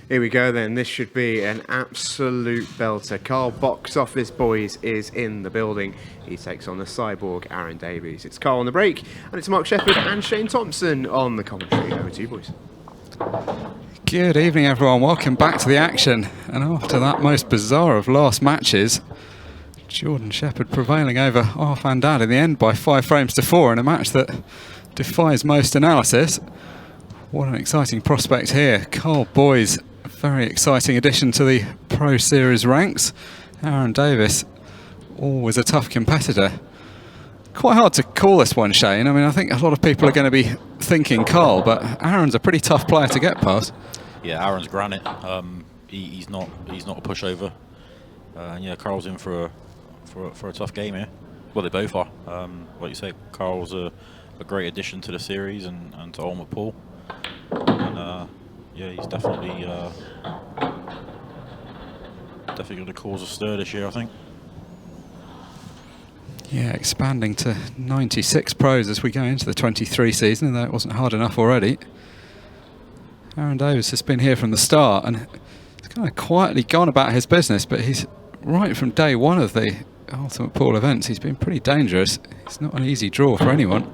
Here we go then, this should be an absolute belter. Karl Box Office Boys is in the building. He takes on the cyborg Aaron Davies. It's Karl on the break, and it's Mark Shepherd and Shane Thompson on the commentary. Over to you, boys. Good evening, everyone. Welcome back to the action. And after that most bizarre of last matches, Jordan Shepherd prevailing over Arfan Dad in the end by 5 frames to 4 in a match that defies most analysis. What an exciting prospect here. Karl Boys, a very exciting addition to the Pro Series ranks. Aaron Davies, always a tough competitor. Quite hard to call this one, Shane. I mean, I think a lot of people are going to be thinking Karl, but Aaron's a pretty tough player to get past. Yeah, Aaron's granite. He's not a pushover. And yeah, Karl's in for a tough game here. Well, they both are. Like you say, Karl's a great addition to the series and to Ultimate Pool. And yeah, he's definitely going to cause a stir this year, I think. Yeah, expanding to 96 pros as we go into the 23 season, though it wasn't hard enough already. Aaron Davies has been here from the start and he's kind of quietly gone about his business, but he's right from day one of the Ultimate Pool events. He's been pretty dangerous. It's not an easy draw for anyone.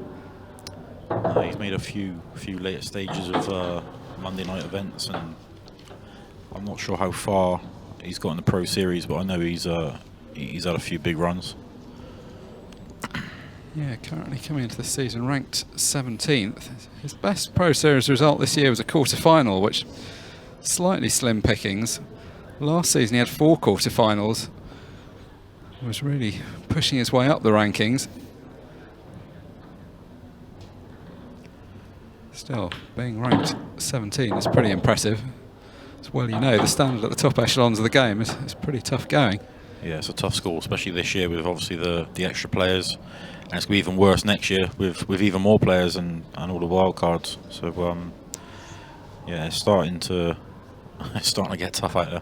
He's made a few later stages of Monday night events, and I'm not sure how far he's got in the Pro Series, but I know he's had a few big runs. Yeah, currently coming into the season ranked 17th. His best Pro Series result this year was a quarter-final, which slightly slim pickings. Last season he had 4 quarter-finals. Was really pushing his way up the rankings. Still, being ranked 17 is pretty impressive. As well, you know, the standard at the top echelons of the game is pretty tough going. Yeah, it's a tough score, especially this year with obviously the extra players. And it's going to be even worse next year with even more players and all the wild cards. So yeah, it's starting to get tough out there.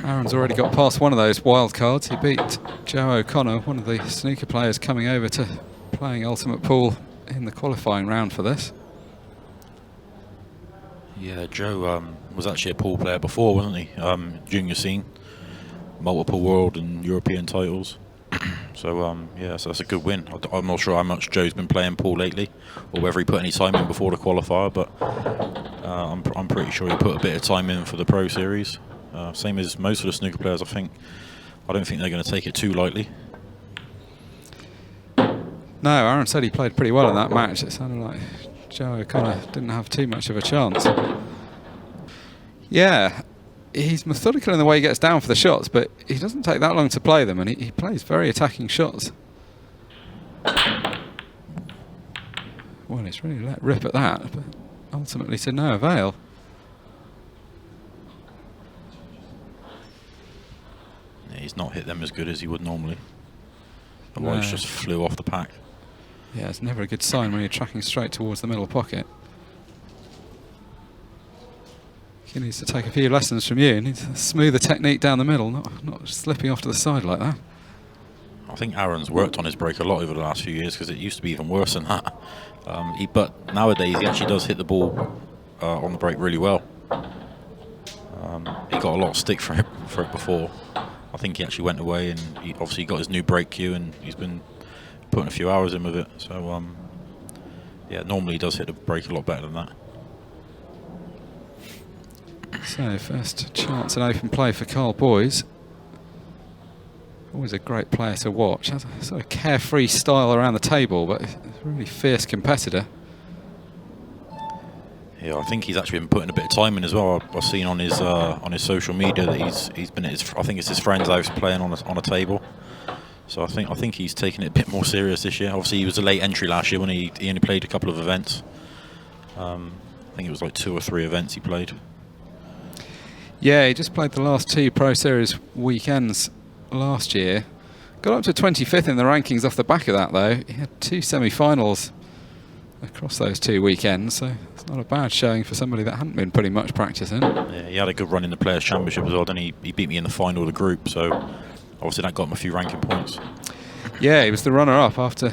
Aaron's already got past one of those wild cards. He beat Joe O'Connor, one of the snooker players coming over to playing Ultimate Pool in the qualifying round for this. Yeah, Joe was actually a pool player before, wasn't he? Junior scene, multiple world and European titles. So yeah, so that's a good win. I'm not sure how much Joe's been playing pool lately, or whether he put any time in before the qualifier, but I'm pretty sure he put a bit of time in for the Pro Series. Same as most of the snooker players, I think. I don't think they're going to take it too lightly. No, Aaron said he played pretty well in that match. It sounded like Joe O'Connor didn't have too much of a chance. Yeah, he's methodical in the way he gets down for the shots, but he doesn't take that long to play them, and he plays very attacking shots. Well, he's really let rip at that, but ultimately to no avail. Yeah, he's not hit them as good as he would normally. Otherwise, just flew off the pack. Yeah, it's never a good sign when you're tracking straight towards the middle pocket. He needs to take a few lessons from you. He needs to smooth the technique down the middle, not slipping off to the side like that. I think Aaron's worked on his break a lot over the last few years because it used to be even worse than that. But nowadays he actually does hit the ball on the break really well. He got a lot of stick for it before. I think he actually went away and he obviously got his new break cue and he's been putting a few hours in with it. So yeah, normally he does hit the break a lot better than that. So first chance in open play for Karl Boys. Always a great player to watch. Has a sort of carefree style around the table, but a really fierce competitor. Yeah, I think he's actually been putting a bit of time in as well. I've seen on his social media that he's been at I think it's his friend's house playing on a table. So I think he's taking it a bit more serious this year. Obviously, he was a late entry last year when he only played a couple of events. I think it was like 2 or 3 events he played. Yeah, he just played the last 2 Pro Series weekends last year. Got up to 25th in the rankings off the back of that, though. He had 2 semi-finals across those 2 weekends, so it's not a bad showing for somebody that hadn't been pretty much practicing. Yeah, he had a good run in the Players' Championship as well. Then he beat me in the final of the group, so obviously that got him a few ranking points. Yeah, he was the runner-up after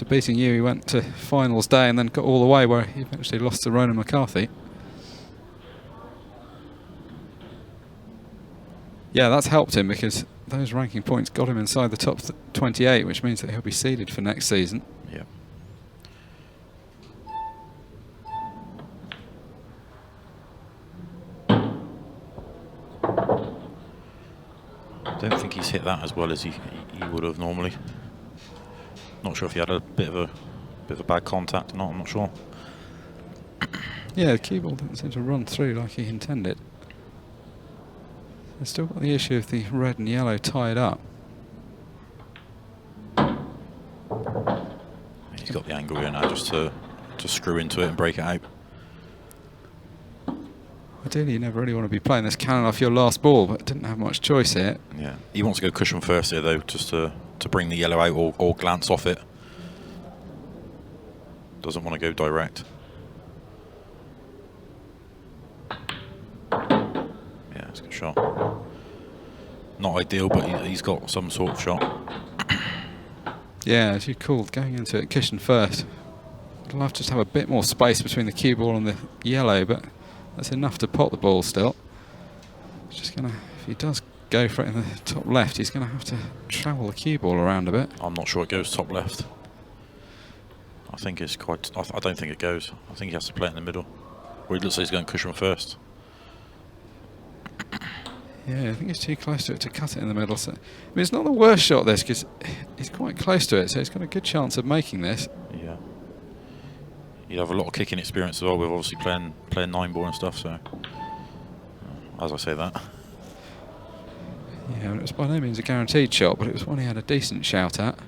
beating you. He went to finals day and then got all the way where he eventually lost to Ronan McCarthy. Yeah, that's helped him because those ranking points got him inside the top 28, which means that he'll be seeded for next season. Yeah. I don't think he's hit that as well as he would have normally. Not sure if he had a bit of a bad contact or not. I'm not sure. Yeah, the cue ball didn't seem to run through like he intended. They've still got the issue of the red and yellow tied up. He's got the angle here now just to screw into it and break it out. Ideally, you never really want to be playing this cannon off your last ball, but didn't have much choice here. Yeah, he wants to go cushion first here though, just to bring the yellow out or glance off it. Doesn't want to go direct. Yeah, it's a good shot. Not ideal, but he's got some sort of shot. Yeah, as you called, going into it cushion first. I'd love to just have a bit more space between the cue ball and the yellow, but that's enough to pot the ball still. He's just gonna, if he does go for it in the top left, he's gonna have to travel the cue ball around a bit. I'm not sure it goes top left. I think it's quite. I don't think it goes. I think he has to play it in the middle. Or he looks like he's going cushion first. Yeah, I think he's too close to it to cut it in the middle. So, I mean, it's not the worst shot this because he's quite close to it, so he's got a good chance of making this. Yeah. You have a lot of kicking experience as well with obviously playing 9-ball and stuff. So, as I say that. Yeah, it was by no means a guaranteed shot, but it was one he had a decent shout at.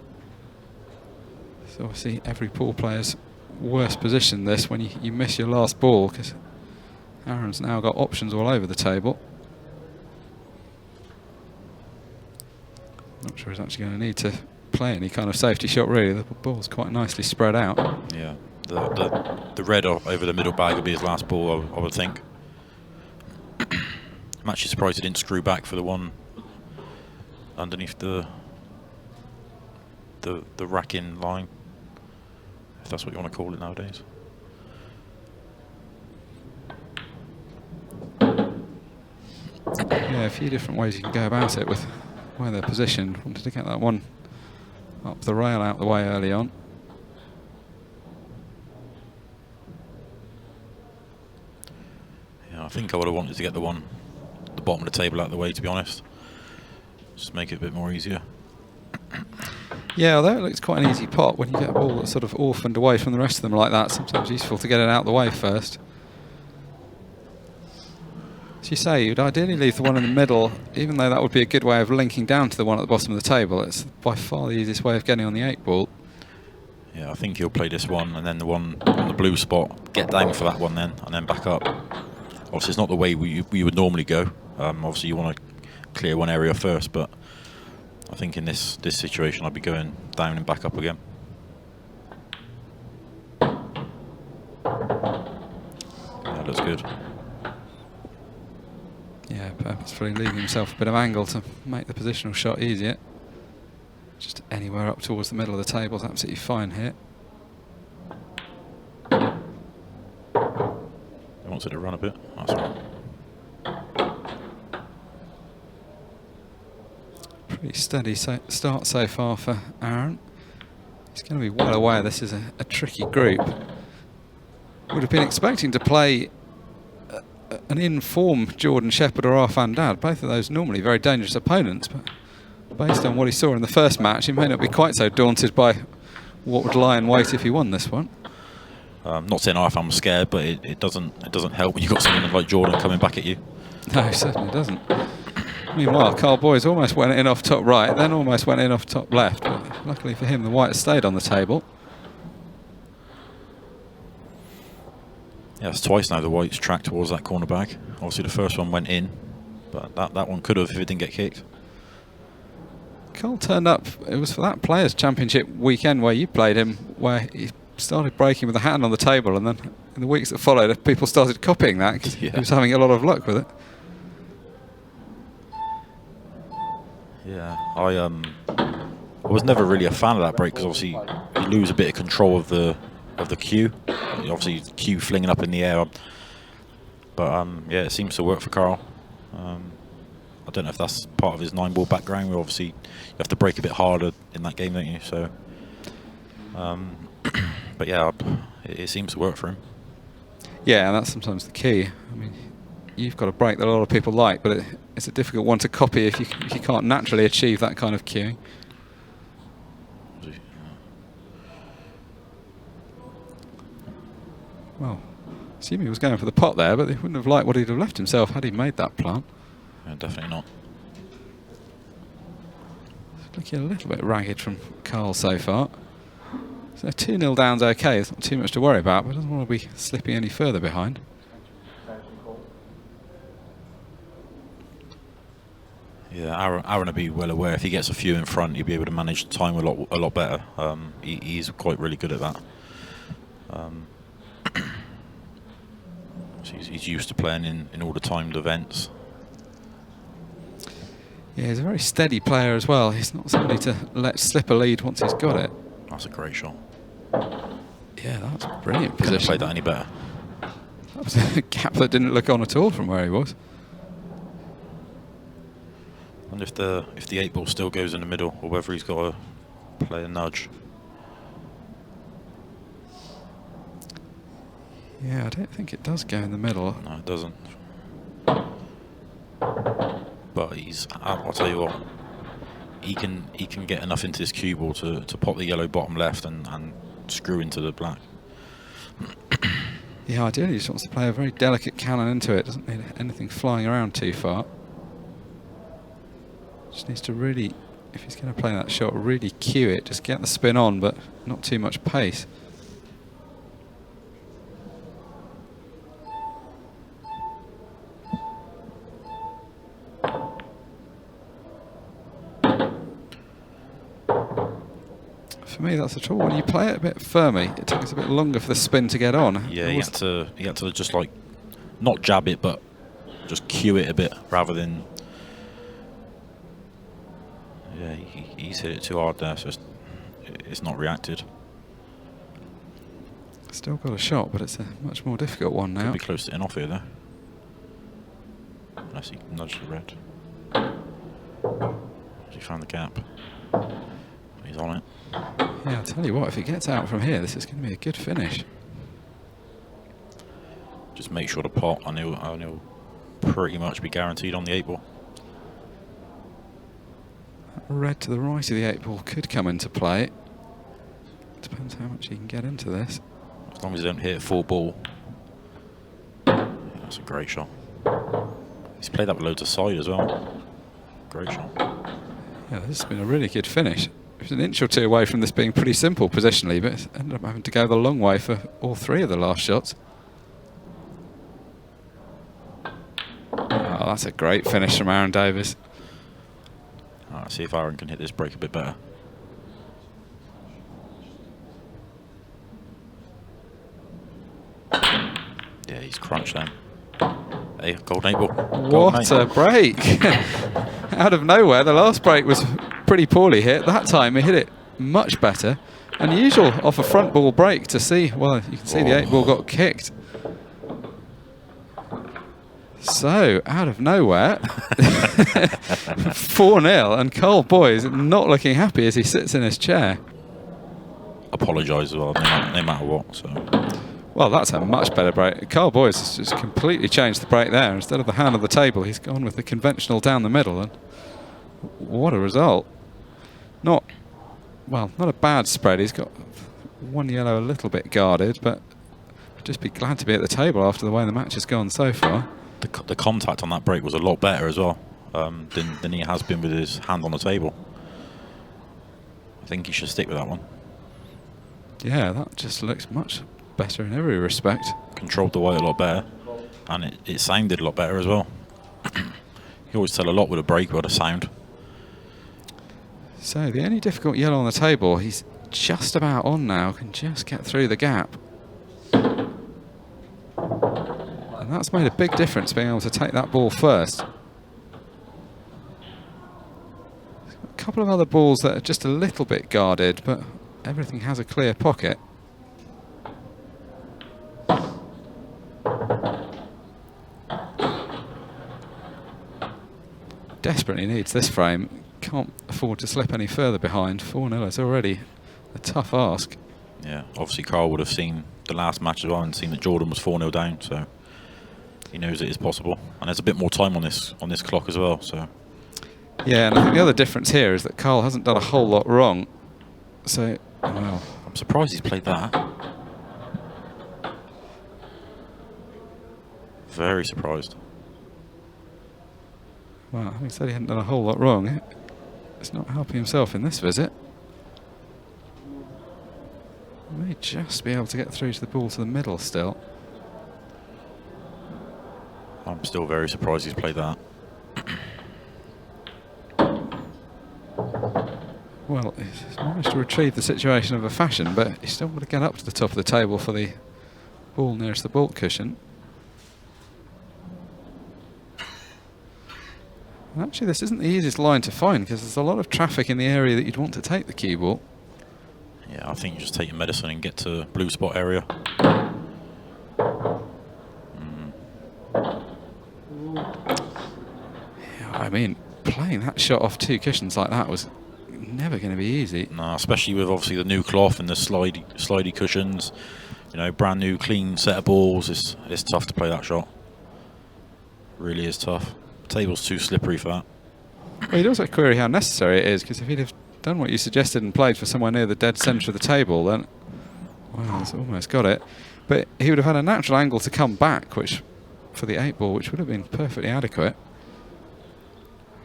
So obviously every pool player's worst position this when you miss your last ball, because Aaron's now got options all over the table. Not sure he's actually going to need to play any kind of safety shot really. The ball's quite nicely spread out. Yeah, the red over the middle bag will be his last ball, I would think. I'm actually surprised he didn't screw back for the one underneath the rack-in line, if that's what you want to call it nowadays. Yeah, a few different ways you can go about it with where they're positioned. Wanted to get that one up the rail out the way early on. Yeah, I think I would have wanted to get the one at the bottom of the table out of the way, to be honest. Just make it a bit more easier. Yeah, although it looks quite an easy pot, when you get a ball that's sort of orphaned away from the rest of them like that, sometimes useful to get it out the way first. As you say, you'd ideally leave the one in the middle, even though that would be a good way of linking down to the one at the bottom of the table. It's by far the easiest way of getting on the 8-ball. Yeah, I think he'll play this one and then the one on the blue spot, get down for that one then, and then back up. Obviously, it's not the way we would normally go. Obviously, you want to clear one area first, but I think in this situation, I'd be going down and back up again. Yeah, that's good. Yeah, purposefully leaving himself a bit of angle to make the positional shot easier. Just anywhere up towards the middle of the table is absolutely fine here. He wants it to run a bit. That's right. Pretty steady start so far for Aaron. He's going to be well aware this is a tricky group. Would have been expecting to play an in-form Jordan Shepherd or Arfan Dad. Both of those normally very dangerous opponents, but based on what he saw in the first match, he may not be quite so daunted by what would lie in wait if he won this one. Not saying Arfan was scared, but it doesn't help when you've got someone like Jordan coming back at you. No, it certainly doesn't. Meanwhile, Karl Boys almost went in off top right, then almost went in off top left, but luckily for him, the white has stayed on the table. Yeah, it's twice now the white's tracked towards that corner bag. Obviously the first one went in, but that one could have if it didn't get kicked. Karl turned up, it was for that Players' Championship weekend where you played him, where he started breaking with a hand on the table, and then in the weeks that followed, people started copying that because he was having a lot of luck with it. Yeah, I was never really a fan of that break because obviously you lose a bit of control of the cue. Obviously, cue flinging up in the air. But yeah, it seems to work for Karl. I don't know if that's part of his 9-ball background. Where obviously you have to break a bit harder in that game, don't you? So, but yeah, it seems to work for him. Yeah, and that's sometimes the key. I mean, you've got a break that a lot of people like, but it's a difficult one to copy if you can't naturally achieve that kind of cueing. Well, assuming he was going for the pot there, but he wouldn't have liked what he'd have left himself had he made that plant. Yeah, definitely not. It's looking a little bit ragged from Karl so far. So 2-0 down's okay, there's not too much to worry about, but doesn't want to be slipping any further behind. Yeah, Aaron will be well aware if he gets a few in front, he'll be able to manage the time a lot better. He's quite really good at that. So he's used to playing in all the timed events. Yeah, he's a very steady player as well. He's not somebody to let slip a lead once he's got it. That's a great shot. Yeah, that's a brilliant Couldn't have position. played that any better. That was a gap that didn't look on at all from where he was. And if the 8-ball still goes in the middle, or whether he's got to play a nudge. Yeah, I don't think it does go in the middle. No, it doesn't. But I'll tell you what, he can get enough into his cue ball to pop the yellow bottom left and screw into the black. Yeah, ideally he just wants to play a very delicate cannon into it. Doesn't need anything flying around too far. Just needs to really, if he's going to play that shot, really cue it. Just get the spin on, but not too much pace. For me, that's the trouble. When you play it a bit firmly, it takes a bit longer for the spin to get on. Yeah, he had to just like not jab it, but just cue it a bit rather than. Yeah, he's hit it too hard there, so it's not reacted. Still got a shot, but it's a much more difficult one now. Could be close to in off here though. Unless he nudged the red. He found the gap. He's on it. Yeah, I'll tell you what, if he gets out from here, this is going to be a good finish. Just make sure to pot, and he'll pretty much be guaranteed on the 8-ball. Red to the right of the 8-ball could come into play. Depends how much he can get into this. As long as he don't hit full ball. Yeah, that's a great shot. He's played that with loads of side as well. Great shot. Yeah, this has been a really good finish. It was an inch or two away from this being pretty simple positionally, but ended up having to go the long way for all three of the last shots. Oh, that's a great finish from Aaron Davies. Alright, see if Aaron can hit this break a bit better. Yeah, he's crunched then. Hey, golden 8-ball. What a break! Out of nowhere, the last break was pretty poorly hit. That time he hit it much better. Unusual off a front ball break to see. Well, you can see the 8-ball got kicked. So, out of nowhere, 4-0, and Karl Boys not looking happy as he sits in his chair. Apologise as well, no matter what. So. Well, that's a much better break. Karl Boys has just completely changed the break there. Instead of the hand on the table, he's gone with the conventional down the middle, and what a result. Not a bad spread. He's got one yellow a little bit guarded, but I'd just be glad to be at the table after the way the match has gone so far. The contact on that break was a lot better as well than he has been with his hand on the table. I think he should stick with that one. Yeah, that just looks much better in every respect. Controlled the white a lot better, and it sounded a lot better as well. You always tell a lot with a break about a sound. So the only difficult yellow on the table, he's just about on now, can just get through the gap. And that's made a big difference, being able to take that ball first. There's got a couple of other balls that are just a little bit guarded, but everything has a clear pocket. desperately needs this frame. Can't afford to slip any further behind. 4-0 is already a tough ask. Yeah, obviously Karl would have seen the last match as well and seen that Jordan was 4-0 down, so he knows it is possible. And there's a bit more time on this clock as well. So yeah, and I think the other difference here is that Karl hasn't done a whole lot wrong. So, well, I'm surprised he's played that. Very surprised. well, having said he hadn't done a whole lot wrong, it's not helping himself in this visit. May just be able to get through to the ball to the middle still. I'm still very surprised he's played that. Well, he's managed to retrieve the situation of a fashion, but he's still got to get up to the top of the table for the ball nearest the baulk cushion. And actually, this isn't the easiest line to find because there's a lot of traffic in the area that you'd want to take the cue ball. Yeah, I think you just take your medicine and get to blue spot area. Yeah, I mean, playing that shot off 2 cushions like that was never going to be easy. No, especially with obviously the new cloth and the slidey cushions. You know, brand new clean set of balls. It's tough to play that shot. Really is tough. The table's too slippery for that. Well, you'd also query how necessary it is, because if he'd have done what you suggested and played for somewhere near the dead centre of the table, then, well, he's almost got it. But he would have had a natural angle to come back, which, for the 8 ball, which would have been perfectly adequate.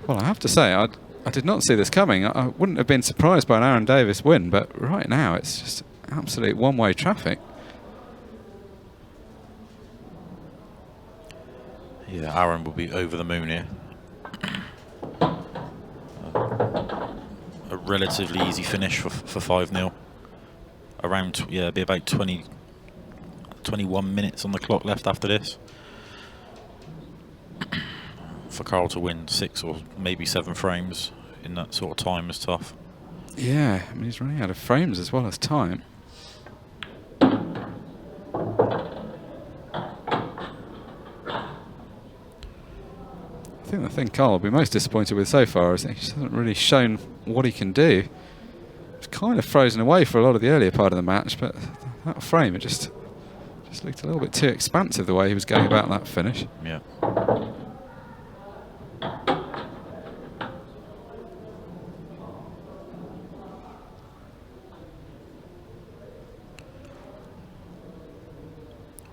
Well, I have to say, I did not see this coming. I wouldn't have been surprised by an Aaron Davies win, but right now it's just absolute one-way traffic. Yeah, Aaron will be over the moon here. A relatively easy finish for 5-0. Around, yeah, be about 21 minutes on the clock left after this. For Karl to win 6 or maybe 7 frames in that sort of time is tough. Yeah, I mean, he's running out of frames as well as time. I think the thing Karl will be most disappointed with so far is that he just hasn't really shown what he can do. It's kind of frozen away for a lot of the earlier part of the match, but that frame, it just looked a little bit too expansive the way he was going about that finish. Yeah. I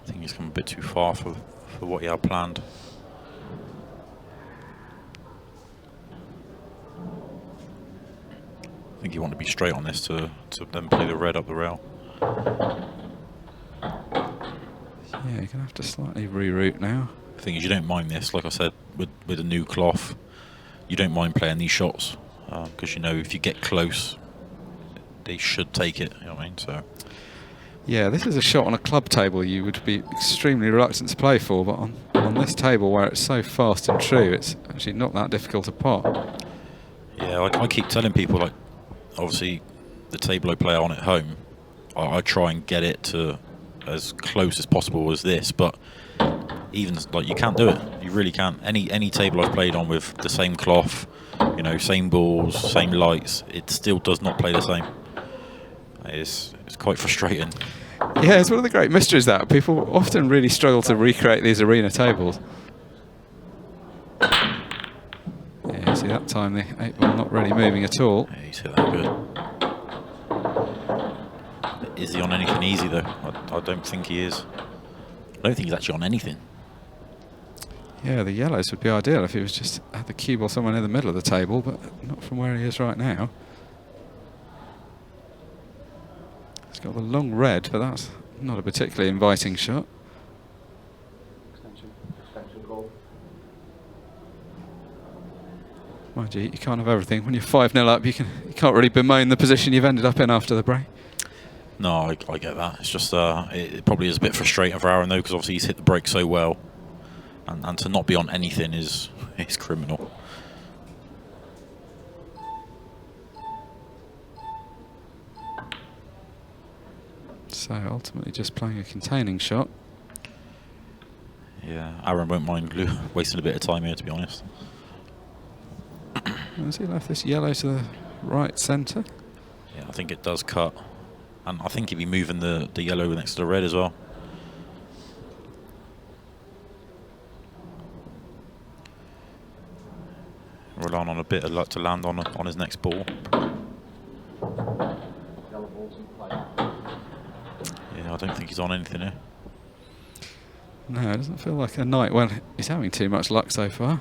think he's come a bit too far for what he had planned. I think you want to be straight on this to then play the red up the rail. Yeah, you're going to have to slightly reroute now. The thing is, you don't mind this, like I said, with a new cloth, you don't mind playing these shots because you know if you get close, they should take it. You know what I mean? So. Yeah, this is a shot on a club table you would be extremely reluctant to play for, but on this table where it's so fast and true, it's actually not that difficult a pot. Yeah, I keep telling people, like, obviously the table I play on at home, I try and get it to as close as possible as this, but even like you can't do it. You really can't. Any table I've played on with the same cloth, you know, same balls, same lights, it still does not play the same. It's quite frustrating. Yeah, it's one of the great mysteries that people often really struggle to recreate these arena tables. Yeah, see that time the 8 ball not really moving at all. Yeah, he's hit that good. Is he on anything easy though? I don't think he is. I don't think he's actually on anything. Yeah, the yellows would be ideal if he was just had the cue ball somewhere near the middle of the table, but not from where he is right now. He's got the long red, but that's not a particularly inviting shot. Mind you, you can't have everything. When you're 5-0 up, you can't really bemoan the position you've ended up in after the break. No, I get that. It's just it probably is a bit frustrating for Aaron though, because obviously he's hit the break so well, and to not be on anything is criminal. So ultimately just playing a containing shot. Yeah, Aaron won't mind wasting a bit of time here, to be honest. Has he left this yellow to the right centre? Yeah, I think it does cut. And I think he'd be moving the yellow next to the red as well. Relying on a bit of luck to land on his next ball. Yeah, I don't think he's on anything here. No, it doesn't feel like a night when he's having too much luck so far.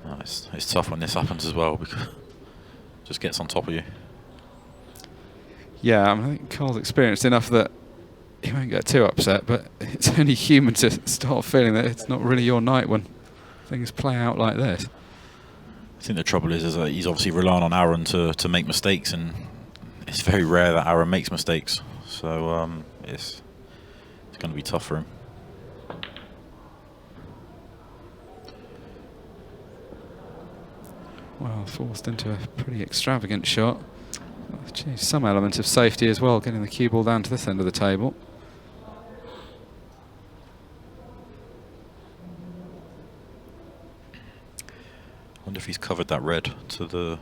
No, it's tough when this happens as well, because it just gets on top of you. Yeah, I think Karl's experienced enough that he won't get too upset, but it's only human to start feeling that it's not really your night when things play out like this. I think the trouble is that he's obviously relying on Aaron to make mistakes, and it's very rare that Aaron makes mistakes. So it's going to be tough for him. Well, forced into a pretty extravagant shot. Gee, some element of safety as well, getting the cue ball down to this end of the table. I wonder if he's covered that red to the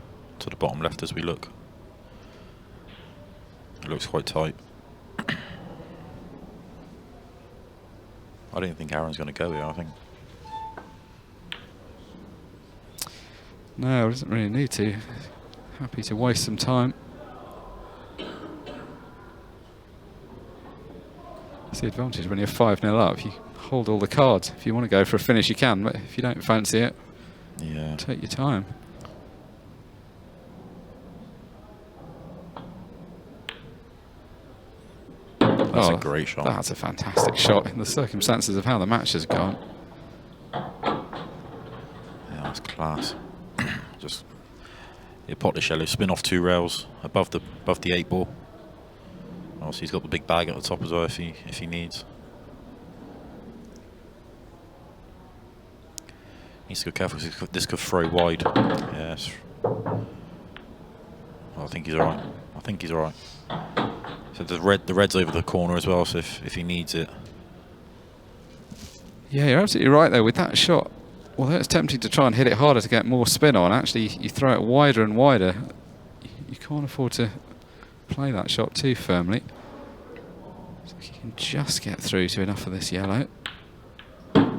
bottom left as we look. It looks quite tight. I don't think Aaron's going to go here, I think. No, he doesn't really need to. Happy to waste some time. It's the advantage when you're 5-0 up. You hold all the cards. If you want to go for a finish, you can, but if you don't fancy it, Yeah. take your time. That's a great shot. That's a fantastic shot in the circumstances of how the match has gone. Yeah, that's class. Just pot the shallow, spin off 2 rails above the 8 ball. Obviously, he's got the big bag at the top as well if he needs. Needs to go careful because this could throw wide. Yes. Well, I think he's alright. I think he's alright. So the red's over the corner as well. So if he needs it. Yeah, you're absolutely right though with that shot. Although it's tempting to try and hit it harder to get more spin on, actually you throw it wider and wider. You can't afford to play that shot too firmly. So you can just get through to enough of this yellow. Yeah,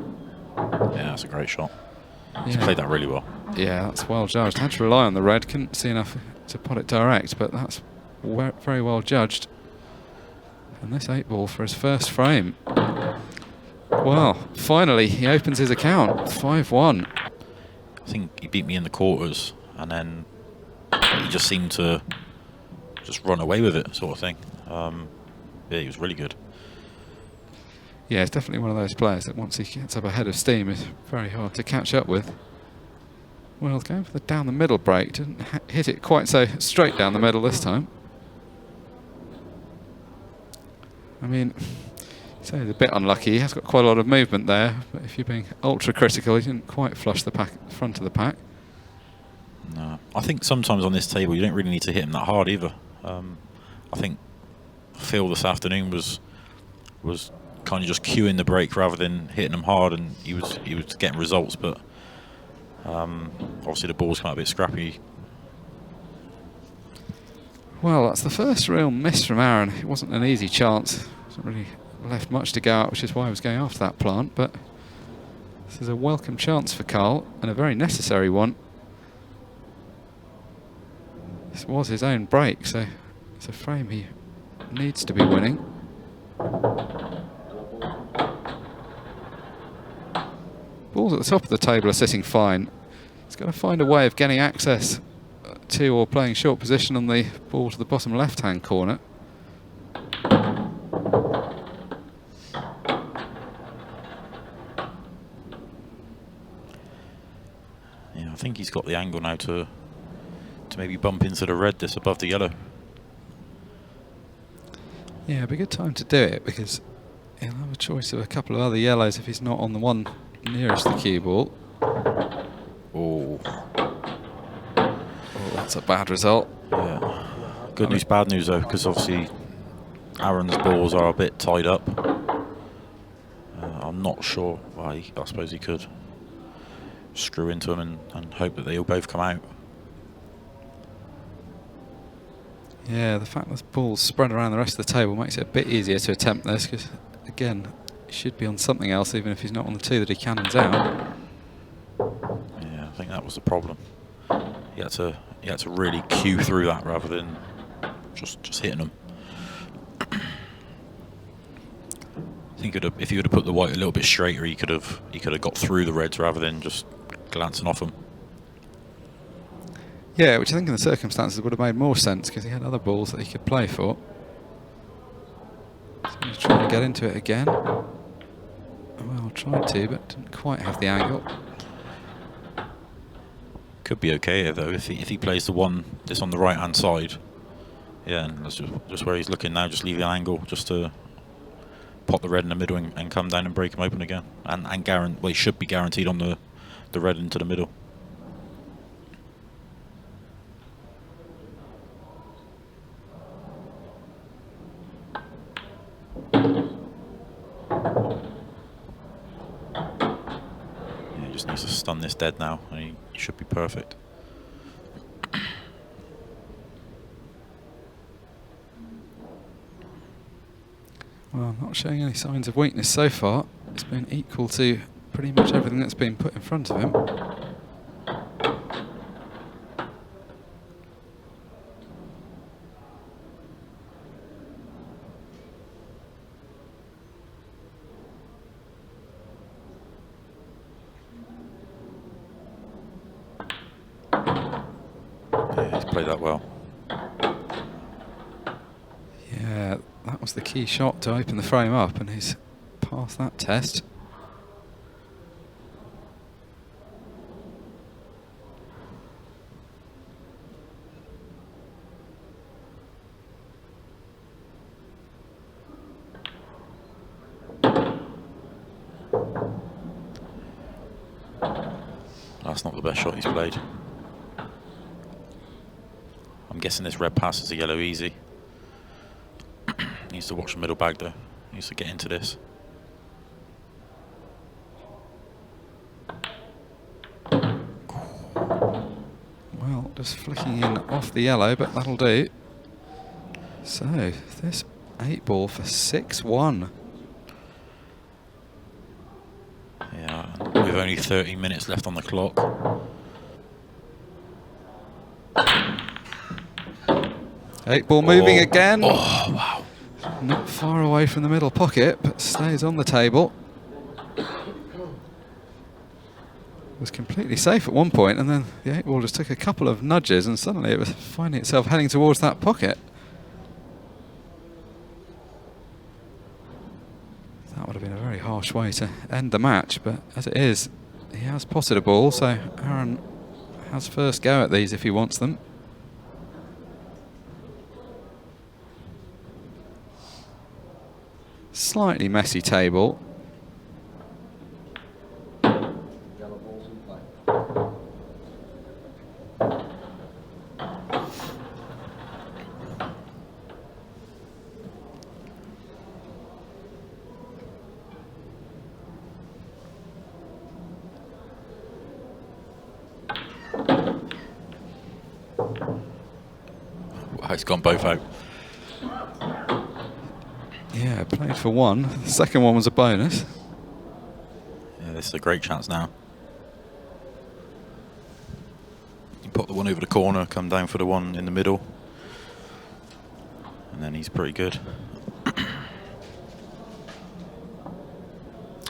that's a great shot. He's played that really well. Yeah, that's well judged. Had to rely on the red, couldn't see enough to pot it direct, but that's very well judged. And this 8 ball for his first frame. Well, finally he opens his account, 5-1. I think he beat me in the quarters, and then he just seemed to just run away with it, sort of thing. Yeah, he was really good. Yeah, it's definitely one of those players that once he gets up ahead of steam is very hard to catch up with. Well, going for the down the middle break, didn't hit it quite so straight down the middle this time. I mean, so he's a bit unlucky. He has got quite a lot of movement there, but if you're being ultra critical, he didn't quite flush the front of the pack. No, I think sometimes on this table you don't really need to hit him that hard either. I think Phil this afternoon was kind of just cueing the break rather than hitting him hard, and he was getting results. But obviously the ball's kind of a bit scrappy. Well, that's the first real miss from Aaron. It wasn't an easy chance. Wasn't really left much to go out, which is why I was going after that plant. But this is a welcome chance for Karl, and a very necessary one. This was his own break, so it's a frame he needs to be winning. Balls at the top of the table are sitting fine. He's got to find a way of getting access to or playing short position on the ball to the bottom left-hand corner. Yeah, I think he's got the angle now to maybe bump into the red this above the yellow. Yeah, it'd be a good time to do it because he'll have a choice of a couple of other yellows if he's not on the one nearest the cue ball. Oh. Oh, that's a bad result. Yeah. Good news, bad news though, because obviously Aaron's balls are a bit tied up. I'm not sure why. I suppose he could screw into them and hope that they all both come out. Yeah, the fact that ball's spread around the rest of the table makes it a bit easier to attempt this, because again, he should be on something else even if he's not on the 2 that he cannons out. Yeah, I think that was the problem. He had to really cue through that rather than just hitting them. I think if he would have put the white a little bit straighter, he could have got through the reds rather than just glancing off them. Yeah, which I think in the circumstances would have made more sense, because he had other balls that he could play for. So he's trying to get into it again. Well, tried to, but didn't quite have the angle. Could be okay though if he plays the one that's on the right hand side. Yeah, and that's just where he's looking now. Just leave the angle just to pop the red in the middle and come down and break him open again. And well, he should be guaranteed on the red into the middle. Just needs to stun this dead now, and he should be perfect. Well, not showing any signs of weakness so far. It's been equal to pretty much everything that's been put in front of him. He's played that well. Yeah, that was the key shot to open the frame up, and he's passed that test. That's not the best shot he's played. I'm guessing this red passes a yellow easy. Needs to watch the middle bag though. Needs to get into this. Well, just flicking in off the yellow, but that'll do. So, this 8 ball for 6-1. Yeah, with only 30 minutes left on the clock. 8 ball moving again. Oh, wow. Not far away from the middle pocket, but stays on the table. Was completely safe at one point, and then the 8 ball just took a couple of nudges, and suddenly it was finding itself heading towards that pocket. That would have been a very harsh way to end the match, but as it is, he has potted a ball, so Aaron has first go at these if he wants them. Slightly messy table. Wow, it's gone both out. Yeah, played for one. The second one was a bonus. Yeah, this is a great chance now. You pop the one over the corner, come down for the one in the middle, and then he's pretty good.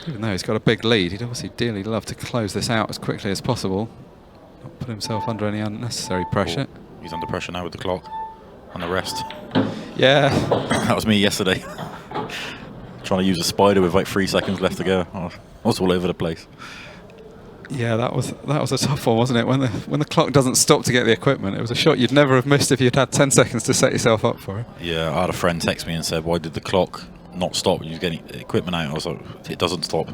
Even though he's got a big lead, he'd obviously dearly love to close this out as quickly as possible. Not put himself under any unnecessary pressure. Oh, he's under pressure now with the clock and the rest. Yeah. That was me yesterday. Trying to use a spider with like 3 seconds left to go. I was all over the place. Yeah, that was a tough one, wasn't it? When the clock doesn't stop to get the equipment, it was a shot you'd never have missed if you'd had 10 seconds to set yourself up for it. Yeah, I had a friend text me and said, "Why did the clock not stop when you were getting equipment out?" I was like, "It doesn't stop.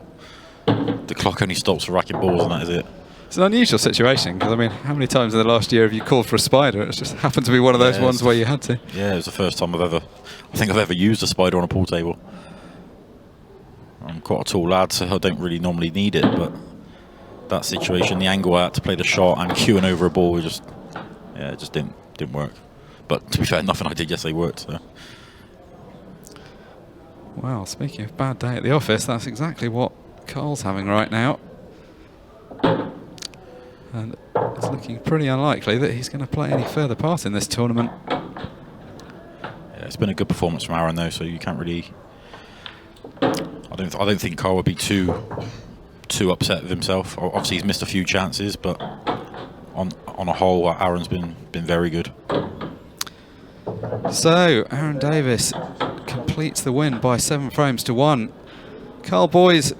The clock only stops for racking balls, and that is it." It's an unusual situation, because I mean, how many times in the last year have you called for a spider? It's just happened to be one of those ones where you had to. Yeah, it was the first time I think I've ever used a spider on a pool table. I'm quite a tall lad, so I don't really normally need it, but that situation, the angle I had to play the shot and queuing over a ball, it just didn't work. But to be fair, nothing I did yesterday worked. So. Well, speaking of bad day at the office, that's exactly what Karl's having right now. And it's looking pretty unlikely that he's going to play any further part in this tournament. Yeah, it's been a good performance from Aaron though, so you can't really. I don't think Karl would be too upset with himself. Obviously, he's missed a few chances, but on a whole, Aaron's been very good. So Aaron Davies completes the win by 7 frames to 1. Karl Boys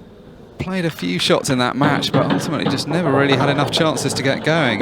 played a few shots in that match, but ultimately just never really had enough chances to get going.